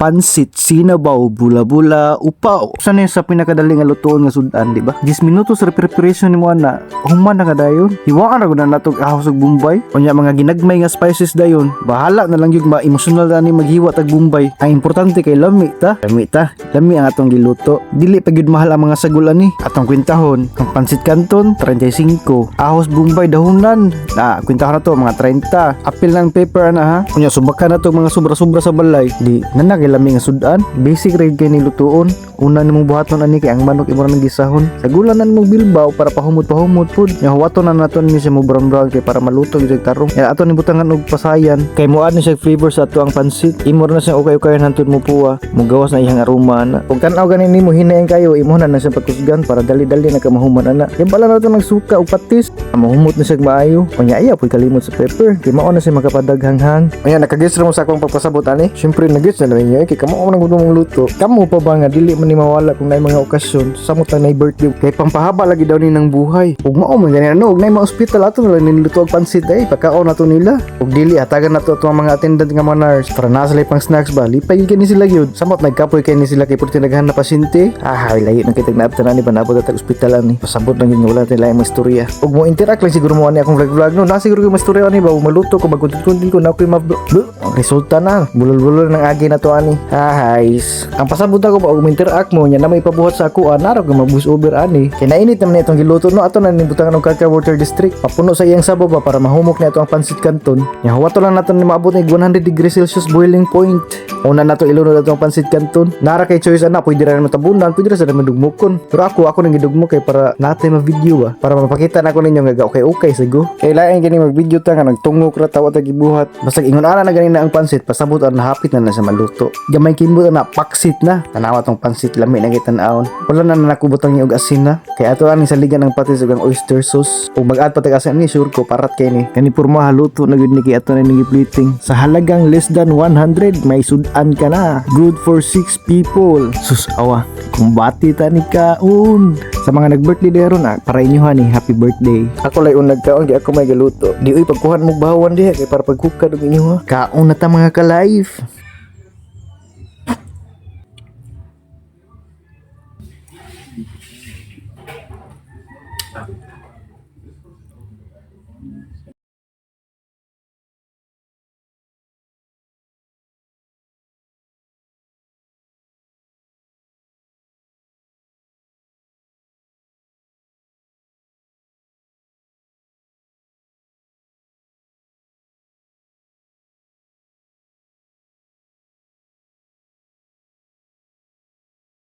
pansit, sinabaw, bula-bula, upaw. Sana sa pinakadaling nga lutuon nga sudan, di ba? 10 minutos sa preparation nimo ana. Human na ka dayon. Hiwaan ra gud na natog ahos ug bumbay. Unya mga ginagmay nga spices dayon. Bahala na lang yung ma-emotional na ni maghiwa tag bumbay. Ang importante kay lami ta. Lami ang atong giluto. Dili pa gyud mahal ang mga sagol ani. Atong kwintahon, ang pansit canton 35, ahos bumbay dahunan. Kwintahon na to mga 30. Apil ng paper ana ha. Unya subakan na to mga sobra-sobra sa balay. Di nanagay lami nga sudan. Basic rate kay ni lutuon. Una nimong buhaton ani kay ang manok imo ra nang gisahon. Sagulan na nimong bilbaw para pahumot pud. Nya huwaton na naton ni siya mo brown kay para maluto gyud tarong. Ya aton ni butangan og pasayan kay mo add na siya flavor sa ato ang pansit. Imo ra na siya okay hantud mo puwa. Mugawas na iyang aroma na. Ug tan-aw ganin nimo hinayon kayo imo na siya patusgan para dali-dali na ka mahuman ana. Kay bala na to nagsuka og patis. Mahumot na siya maayo. Unya iya pud kalimot sa pepper. Kay mao na siya makapadaghang-hang. Unya nakagis ra mo sa akong pagpasabot ani. Syempre nagis na ninyo kay kamo man gud mong luto. Kamo pa ba nga dili man ni mawala kung nay mga okasyon samot na birthday kay pampahaba lagi daw ni ng buhay. Ug mao man ganyan og nay mga ospital ato na lang niluto og pansit ay pagkaon nato nila. Ug dili hatagan nato ang mga attendant nga mga nurse para na sila pang snacks ba lipay kay ni sila gyud. Samot nagkapoy kay ni sila kay pud tinaghan na pasyente. Layo na kitag naabtan ani banabot at ospital ani. Pasabot na gyud nga wala tay lain mga istorya. Ug mo interact lang siguro mo ani akong vlog no. Na siguro ko istorya ani ba maluto ko magkuntit-kuntit ko na koy resulta na. Bulol-bulol ng agi na to ani. Guys, ang pasabot ako ba og interact mo nya na may pabuhat sa ako anaro ko mag-bus over ani. Kay nainit naman itong giluto no ato na nibutangan og Carca Water District. Papuno sa iyang sabaw ba para mahumok na ito ang pansit canton. Nya huwato lang naton ni maabot ng 100 degrees Celsius boiling point. Una nato ilunod atong pansit canton. Nara kay choice ana pwede ra naman tabunan, pwede ra sa naman dugmokon. Pero ako nang gidugmo kay para natay ma-video ba. Para mapakita na ko ninyo nga okay sigo. Kay lain gani mag-video ta nga nagtungok ra tawa ta gibuhat. Basta ingon ana na ganina ang pansit pasabot ang hapit na sa maluto. Gamay kimbot na paksit na. Tanawa tong pansit lami na gitan-aon. Wala na nakubotang og asin na. Kay ato ani sa ligan ng patis ug ang oyster sauce. Ug mag-add pa tag asin ni sure ko parat kay ni. Kani purma haluto na gud ni kay ato na ni plating. Sa halagang less than 100 may sudan ka na. Good for 6 people. Sus awa. Kumbati ta ni kaon. Sa mga nag-birthday dero na para inyo ni happy birthday. Ako lay unag kaon di ako may galuto. Di uy pagkuhan mo bahawan diha kay para pagkukad og inyo ha. Kaon na ta mga ka-life.